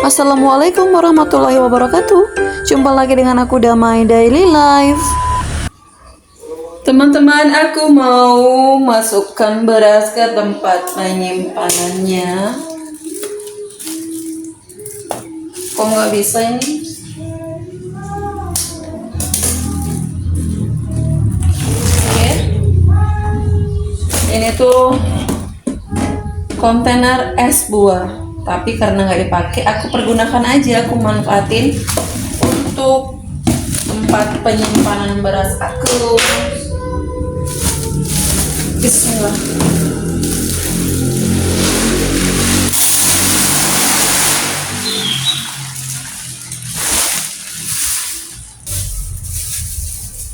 Assalamualaikum warahmatullahi wabarakatuh. Jumpa lagi dengan aku Damai Daily Life. Teman-teman, aku mau masukkan beras ke tempat penyimpanannya. Kok nggak bisa ini? Oke. Ini tuh kontainer es buah. Tapi karena nggak dipakai, aku pergunakan aja, aku manfaatin untuk tempat penyimpanan beras aku. Bismillah.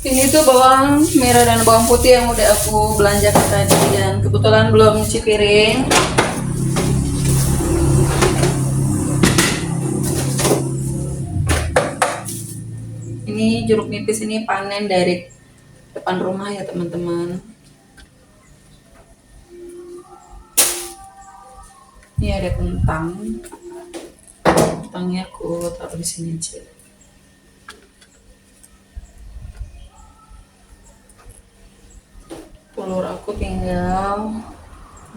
Ini tuh bawang merah dan bawang putih yang udah aku belanjakan tadi, dan kebetulan belum nyuci piring. Ini jeruk nipis, ini panen dari depan rumah ya teman-teman. Ini ada kentang. Kentangnya aku taruh di sini aja. Telur aku tinggal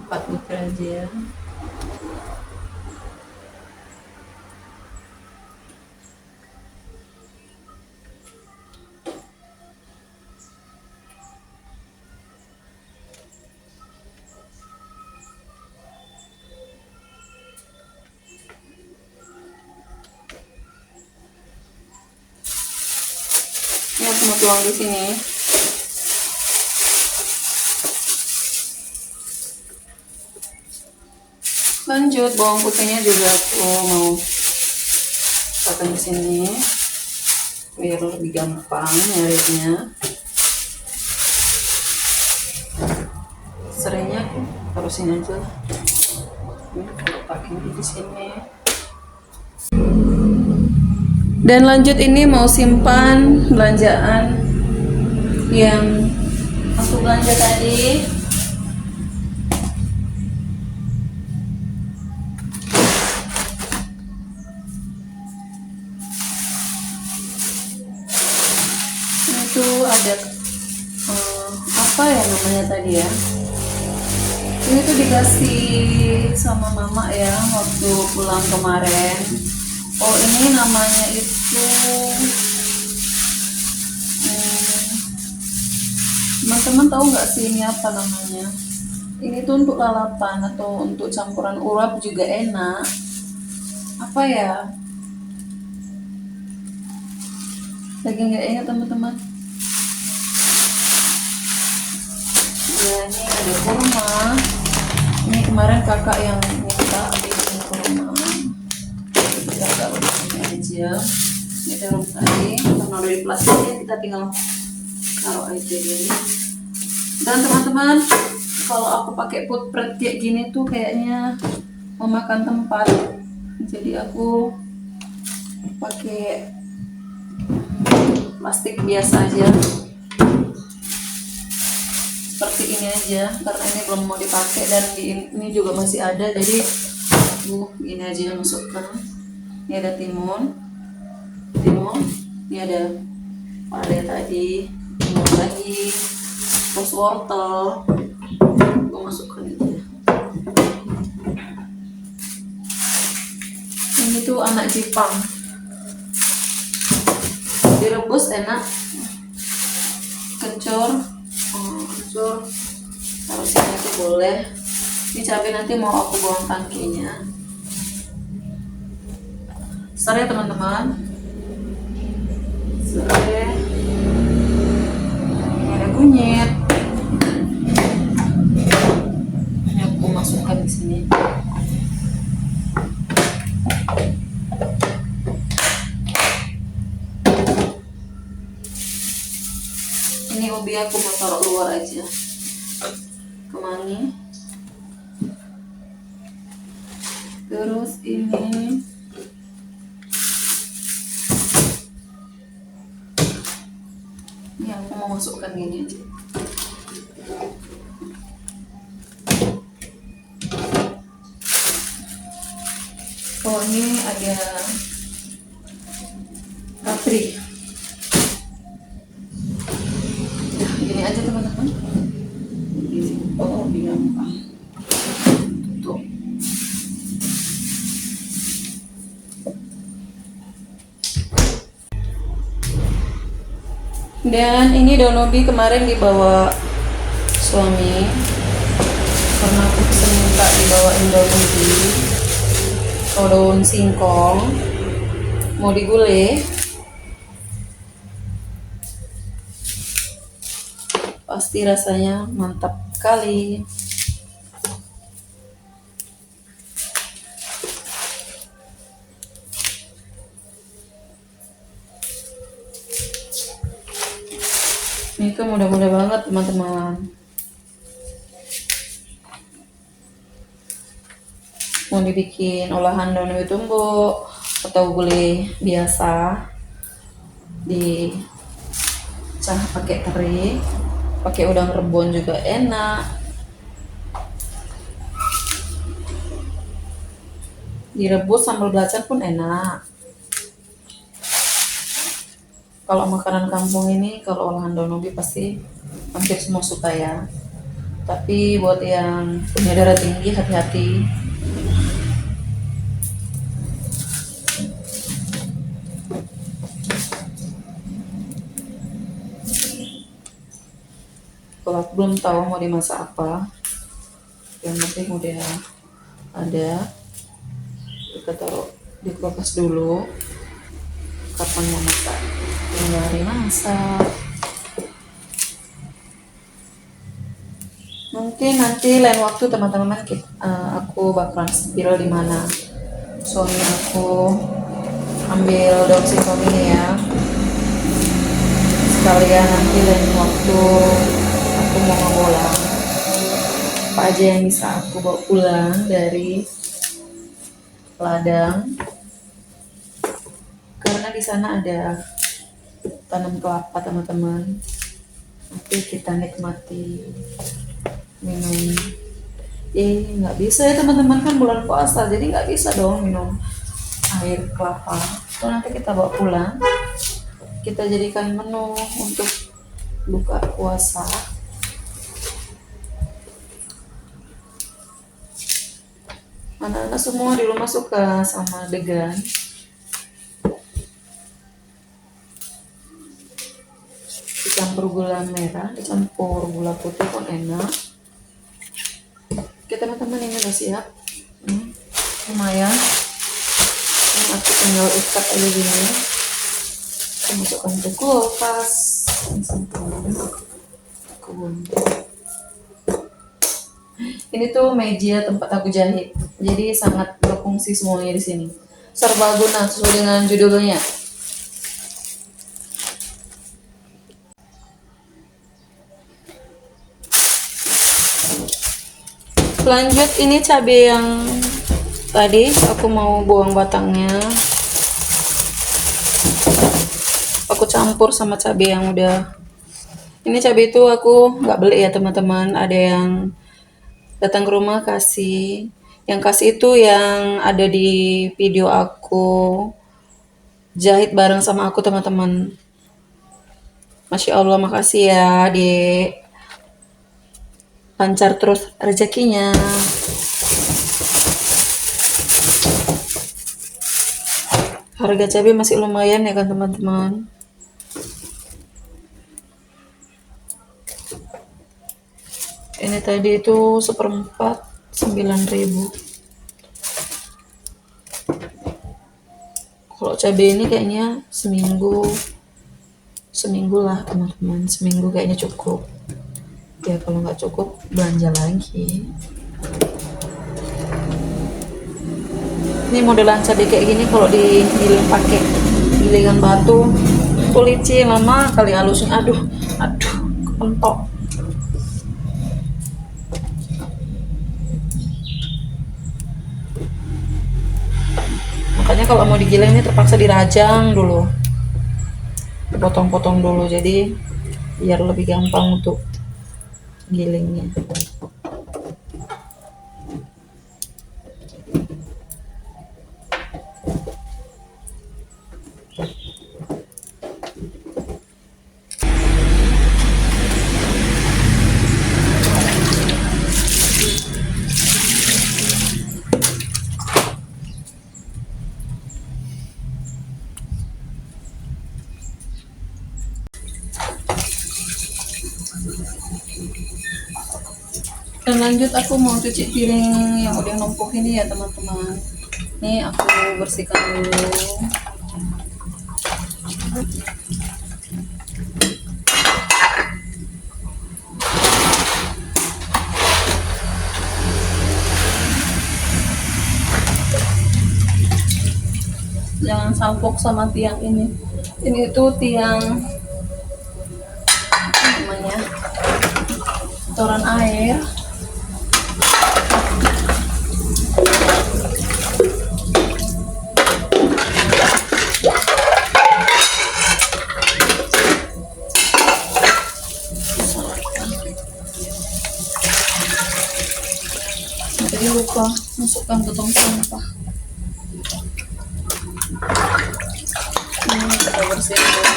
4 butir aja. Ini aku mau tuang di sini. Lanjut, bawang putihnya juga aku mau taruh di sini biar lebih gampang nyarinya. Serainya aku taruh sini aja. Ini letaknya di sini. Dan lanjut, ini mau simpan belanjaan yang aku belanja tadi. Itu ada apa ya namanya tadi ya? Ini tuh dikasih sama mama ya waktu pulang kemarin. Oh, ini namanya itu teman-teman tahu nggak sih ini apa namanya? Ini tuh untuk lalapan atau untuk campuran urap juga enak. Apa ya? Lagi nggak ingat teman-teman. Ya, ini ada kurma. Ini kemarin kakak yang minta bikin kurma. Kita taruh di sini aja. Ini taruh tadi, karena dari plastiknya kita tinggal taruh aja gini. Dan teman-teman, kalau aku pakai footprint kayak gini tuh kayaknya memakan tempat. Jadi aku pakai plastik biasa aja. Seperti ini aja, karena ini belum mau dipakai dan ini juga masih ada, jadi ini aja yang masukkan. Ini ada timun, ini ada pare tadi, timun lagi, terus wortel, gue masukkan aja. Ini tuh anak Jepang, direbus enak, kencur, taruh sini aja boleh. Ini cabai nanti mau aku buang tangkinya. Serai teman-teman, serai. Ini ada kunyit. Ini aku masukkan di sini. Ini ubi aku mau taruh luar aja. Kemangi. Terus ini aku mau masukkan gini aja. Oh, ini ada kapri. Nah, gini aja teman-teman. Oh, gampang. Tuh. Dan ini daun ubi kemarin dibawa suami karena aku pesen minta dibawain daun ubi atau daun singkong mau digulai. Pasti rasanya mantap kali. Ini tuh mudah-mudah banget teman-teman. Mau dibikin olahan daun ubi tumbuk atau gulai biasa, dicah pakai teri, pakai udang rebon juga enak. Direbus sambal belacan pun enak. Kalau makanan kampung ini, kalau olahan daun ubi pasti hampir semua suka ya. Tapi buat yang punya darah tinggi, hati-hati. Kalau belum tahu mau dimasak apa, yang penting udah ada, kita taruh di kulkas dulu. Kapan mau masak, tinggal dimasak. Mungkin nanti lain waktu teman-teman aku bakalan spiral di mana. Soalnya aku ambil daun singkong ini ya. Sekalian nanti lain waktu aku mau ngelola apa aja yang bisa aku bawa pulang dari ladang. Karena di sana ada tanam kelapa teman-teman. Nanti kita nikmati minum. Nggak bisa ya teman-teman, kan bulan puasa, jadi nggak bisa dong minum air kelapa. So, nanti kita bawa pulang, kita jadikan menu untuk buka puasa. Anak-anak semua di rumah suka sama degan. Dicampur gula merah, dicampur gula putih pun enak. Oke teman-teman, ini udah siap. Lumayan. Ini aku tinggal ikat aja gini. Kita masukkan ke kulkas. Ini tuh meja tempat aku jahit. Jadi sangat berfungsi semuanya di sini. Serbaguna sesuai dengan judulnya. Lanjut, ini cabai yang tadi aku mau buang batangnya. Aku campur sama cabai yang udah. Ini cabai itu aku nggak beli ya teman-teman. Ada yang datang ke rumah kasih. Yang kasih itu yang ada di video aku jahit bareng sama aku teman-teman. Masya Allah, makasih ya Dek. Lancar terus rezekinya. Harga cabai masih lumayan ya kan teman-teman. Ini tadi itu seperempat 9.000. Kalau cabai ini kayaknya seminggu lah teman-teman. Seminggu kayaknya cukup. Ya kalau nggak cukup belanja lagi. Ini modelan cabai kayak gini kalau digiling pakai gilingan batu tuh licin, lama kali halusnya. Aduh kepentok. Makanya kalau mau digiling ini terpaksa dirajang dulu, potong-potong dulu, jadi biar lebih gampang untuk gilingnya. Dan lanjut aku mau cuci piring yang udah numpuk ini ya teman-teman. Nih aku bersihkan dulu. Jangan salpok sama tiang ini. Ini tuh tiang apa namanya, toran air. Jadi lupa masukkan ke tong sampah. Ini kita bersihin dulu.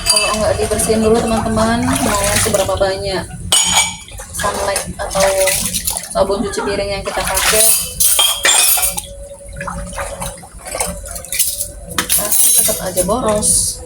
Kalau nggak dibersihin dulu teman-teman, mau seberapa banyak sunlight atau sabun cuci piring yang kita pakai, pasti tetap aja boros.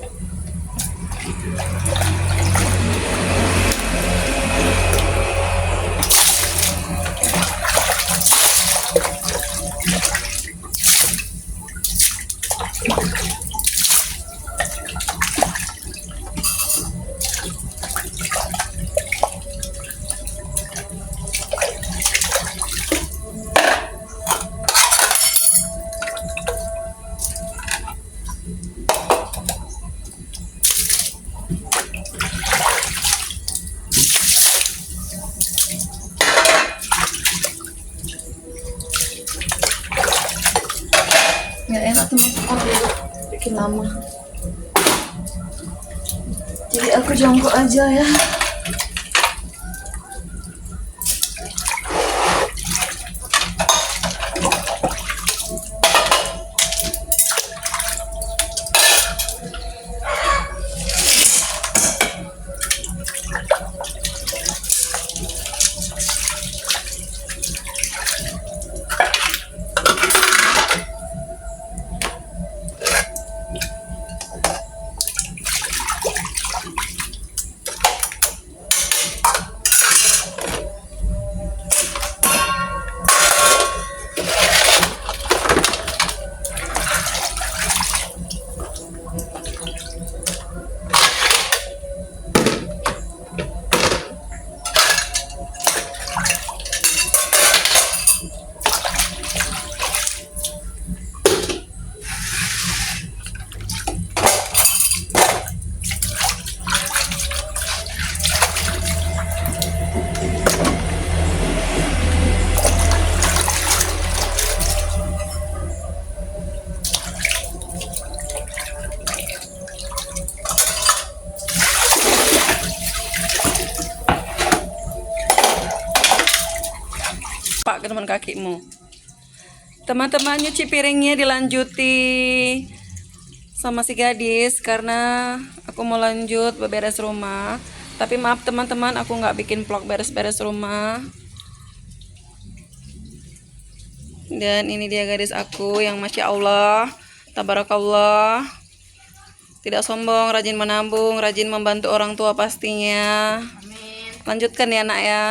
Nggak enak teman-teman, bikin lama. Jadi aku jongkok aja ya. Pak ke teman kakimu. Teman-teman, nyuci piringnya dilanjuti sama si gadis karena aku mau lanjut beberes rumah. Tapi maaf teman-teman, aku nggak bikin vlog beres-beres rumah. Dan ini dia gadis aku yang masya Allah, tabarakallah, tidak sombong, rajin menabung, rajin membantu orang tua pastinya. Lanjutkan ya nak ya.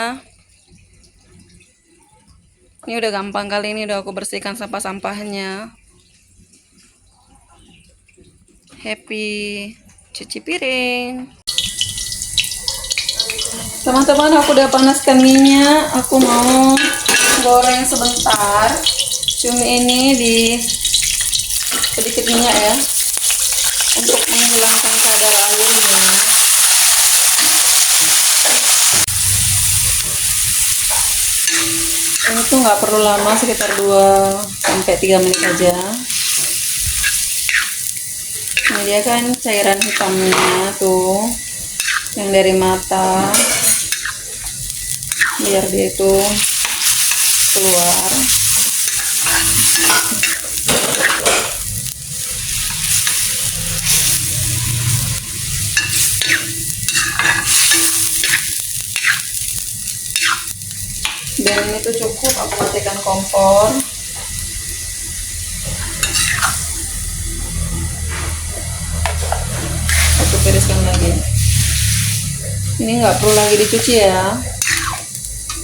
Ini udah gampang kali ini, udah aku bersihkan sampah-sampahnya. Happy cuci piring. Teman-teman, aku udah panaskan minyak. Aku mau goreng sebentar. Cumi ini di sedikit minyak ya, untuk menghilangkan kadar airnya. Ini tuh nggak perlu lama, sekitar 2-3 menit aja. Ini dia kan cairan hitamnya tuh, yang dari mata, biar dia itu keluar. Dan ini tuh cukup, aku matikan kompor. Ini nggak perlu lagi dicuci ya,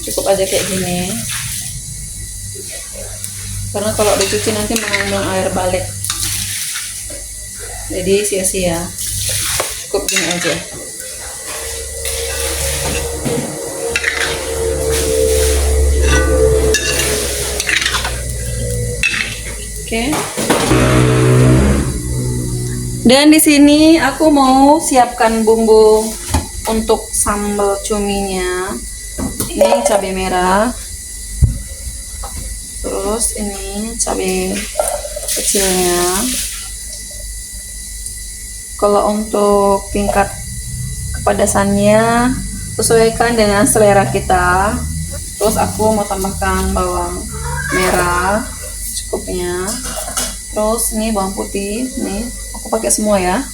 cukup aja kayak gini. Karena kalau dicuci nanti mengandung air balik, jadi sia-sia. Cukup gini aja. Oke. Dan di sini aku mau siapkan bumbu untuk sambal cuminya. Ini cabai merah. Terus ini cabai kecilnya. Kalau untuk tingkat kepedasannya sesuaikan dengan selera kita. Terus aku mau tambahkan bawang merah cukupnya. Terus ini bawang putih, nih aku pakai semua ya.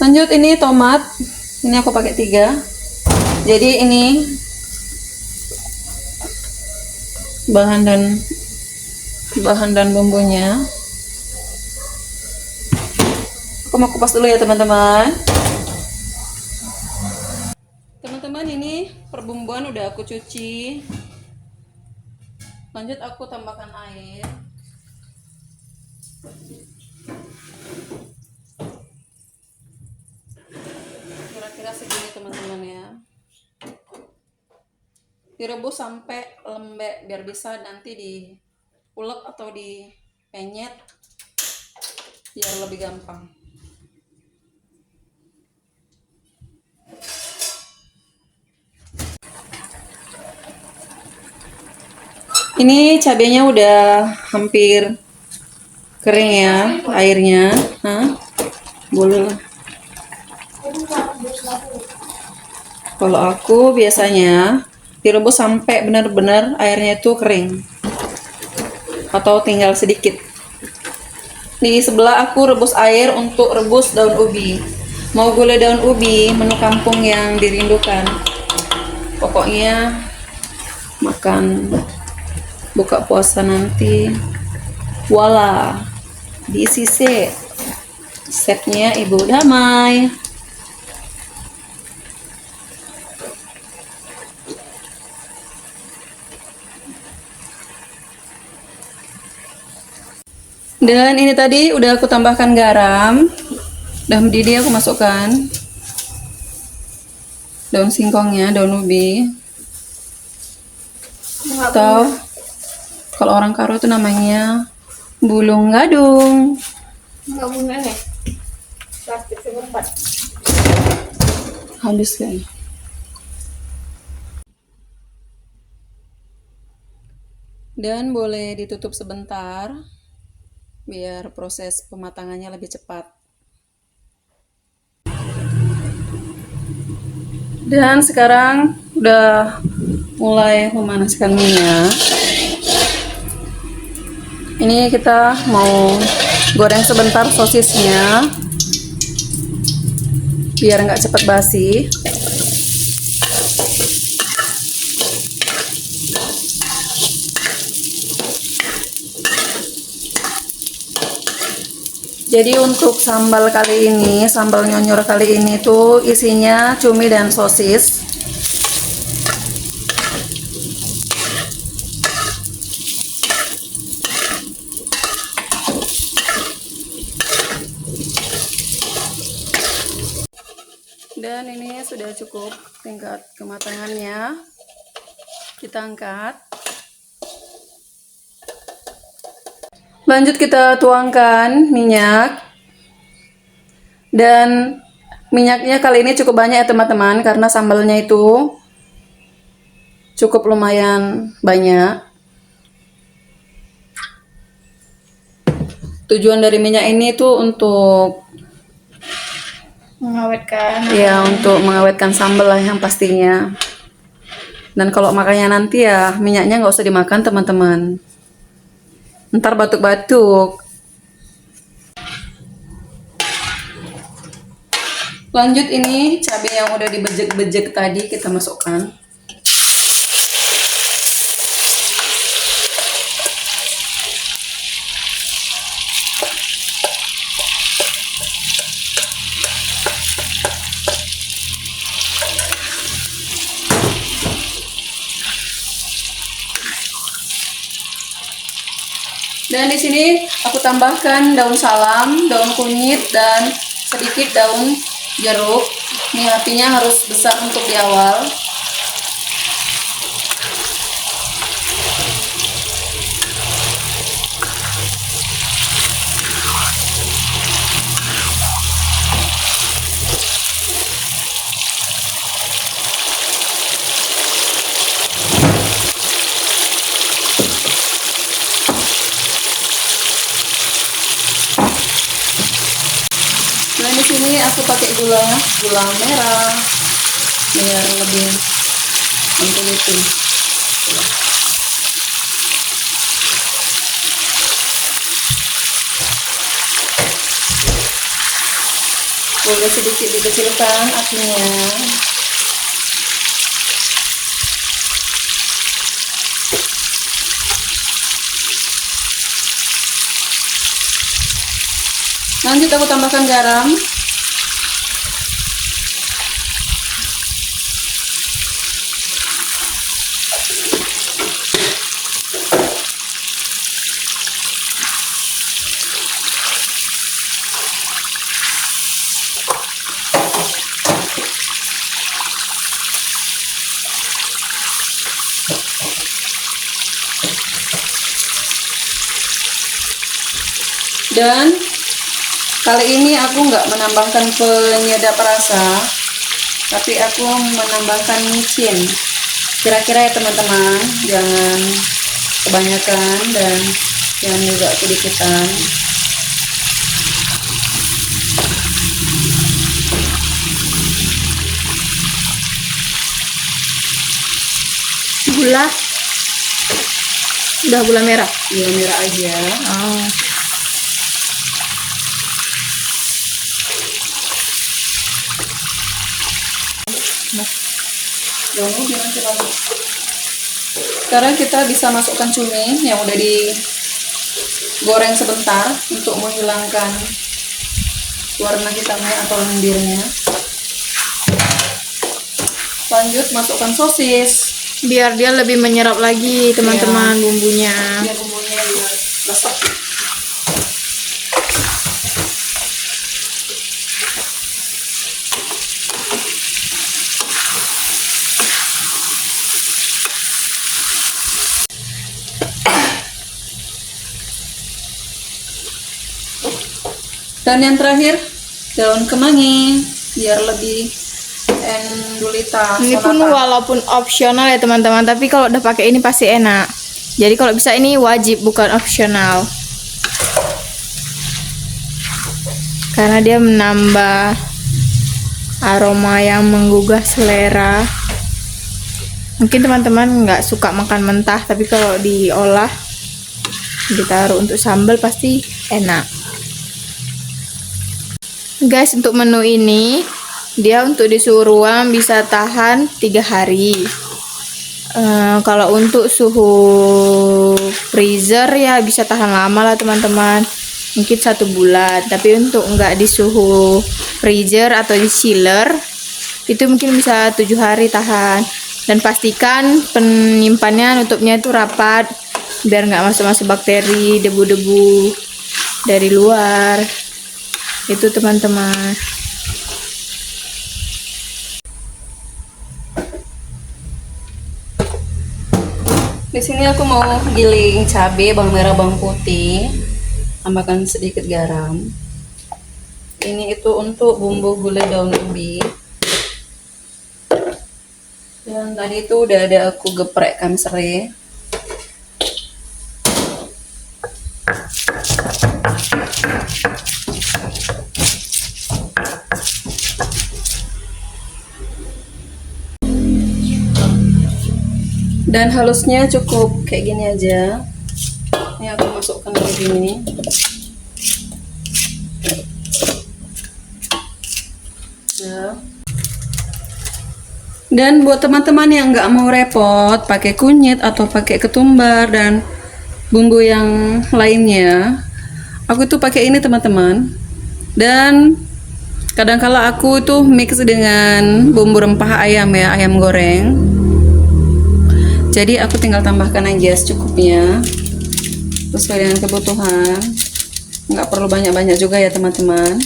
Lanjut ini tomat, ini aku pakai 3. Jadi ini bahan dan bumbunya. Aku mau kupas dulu ya teman-teman. Teman-teman, ini perbumbuan udah aku cuci. Lanjut aku tambahkan air. Kira-kira segini teman-teman ya. Direbus sampai lembek biar bisa nanti diulek atau dipenyet biar lebih gampang. Ini cabenya udah hampir kering ya airnya. Boleh lah. Kalau aku biasanya direbus sampai benar-benar airnya itu kering atau tinggal sedikit. Di sebelah aku rebus air untuk rebus daun ubi. Mau gulai daun ubi, menu kampung yang dirindukan. Pokoknya makan buka puasa nanti, voila, diisi setnya Ibu Damai. Dan ini tadi udah aku tambahkan garam, udah mendidih aku masukkan daun singkongnya, daun ubi, atau kalau orang Karo itu namanya bulung gadung. Enggak bunga nih. Plastik seperempat. Habis kayaknya. Dan boleh ditutup sebentar biar proses pematangannya lebih cepat. Dan sekarang udah mulai memanaskan minyak. Ini kita mau goreng sebentar sosisnya biar nggak cepat basi. Jadi untuk sambal kali ini, sambal nyonyor kali ini tuh isinya cumi dan sosis. Dan ini sudah cukup tingkat kematangannya. Kita angkat. Lanjut kita tuangkan minyak. Dan minyaknya kali ini cukup banyak ya teman-teman, karena sambalnya itu cukup lumayan banyak. Tujuan dari minyak ini tuh untuk Mengawetkan. ya, untuk mengawetkan sambal lah yang pastinya. Dan kalau makannya nanti ya minyaknya nggak usah dimakan teman-teman. Ntar batuk-batuk. Lanjut ini cabai yang udah dibejek-bejek tadi kita masukkan. Dan di sini aku tambahkan daun salam, daun kunyit, dan sedikit daun jeruk. Ini apinya harus besar untuk di awal. Nah, di sini aku pakai gula merah biar lebih menggelitik. Boleh sedikit dikecilkan apinya. Lanjut aku tambahkan garam. Dan kali ini aku nggak menambahkan penyedap rasa, tapi aku menambahkan micin. Kira-kira ya teman-teman, jangan kebanyakan dan jangan juga kedikitan. Gula. Udah gula merah. Gula merah aja. Oh. Sekarang kita bisa masukkan cumi yang udah digoreng sebentar untuk menghilangkan warna hitamnya atau lendirnya. Lanjut masukkan sosis Biar dia lebih menyerap lagi teman-teman bumbunya. biar bumbunya biar resep. Dan yang terakhir daun kemangi biar lebih endulita. Ini pun walaupun opsional ya teman-teman, tapi kalau udah pakai ini pasti enak. Jadi kalau bisa ini wajib, bukan opsional. Karena dia menambah aroma yang menggugah selera. Mungkin teman-teman nggak suka makan mentah, tapi kalau diolah ditaruh untuk sambal pasti enak. Guys, untuk menu ini dia untuk di suhu ruang bisa tahan 3 hari. Kalau untuk suhu freezer ya bisa tahan lama lah teman-teman, mungkin 1 bulan. Tapi untuk enggak di suhu freezer atau di chiller itu mungkin bisa 7 hari tahan. Dan pastikan penyimpannya, nutupnya itu rapat biar nggak masuk-masuk bakteri, debu-debu dari luar. Itu teman-teman. Di sini aku mau giling cabai, bawang merah, bawang putih. Tambahkan sedikit garam. Ini itu untuk bumbu gulai daun ubi. Dan tadi itu udah ada aku geprekkan serai. Dan halusnya cukup kayak gini aja. Ini aku masukkan kayak gini. Nah. Dan buat teman-teman yang nggak mau repot pakai kunyit atau pakai ketumbar dan bumbu yang lainnya, aku tuh pakai ini teman-teman. Dan kadang-kala aku tuh mix dengan bumbu rempah ayam ya, ayam goreng. Jadi aku tinggal tambahkan aja secukupnya. sesuai dengan kebutuhan. Nggak perlu banyak-banyak juga ya teman-teman.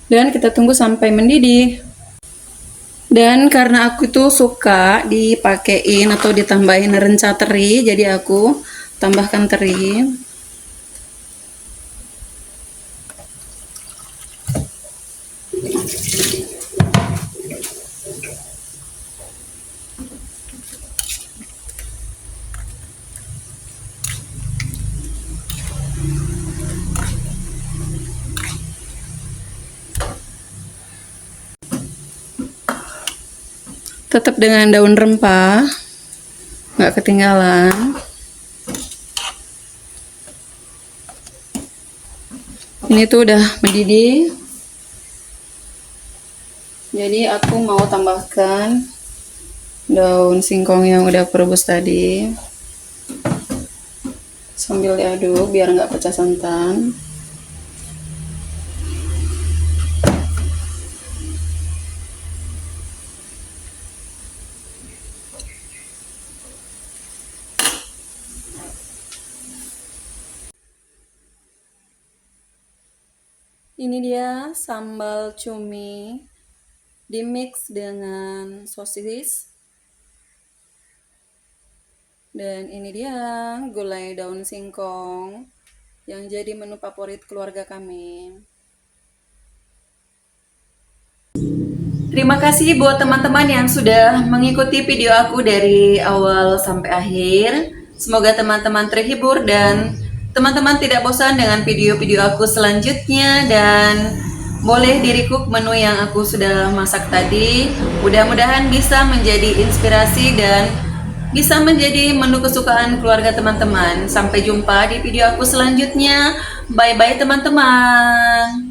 Dan kita tunggu sampai mendidih. Dan karena aku tuh suka dipakein atau ditambahin renca teri, jadi aku tambahkan teri. Tetap dengan daun rempah, nggak ketinggalan. Ini tuh udah mendidih. Jadi aku mau tambahkan daun singkong yang udah aku rebus tadi. Sambil diaduk biar nggak pecah santan. Ini dia sambal cumi dimix dengan sosis. Dan ini dia gulai daun singkong yang jadi menu favorit keluarga kami. Terima kasih buat teman-teman yang sudah mengikuti video aku dari awal sampai akhir. Semoga teman-teman terhibur dan teman-teman tidak bosan dengan video-video aku selanjutnya, dan boleh di-recook menu yang aku sudah masak tadi. Mudah-mudahan bisa menjadi inspirasi dan bisa menjadi menu kesukaan keluarga teman-teman. Sampai jumpa di video aku selanjutnya. Bye-bye teman-teman.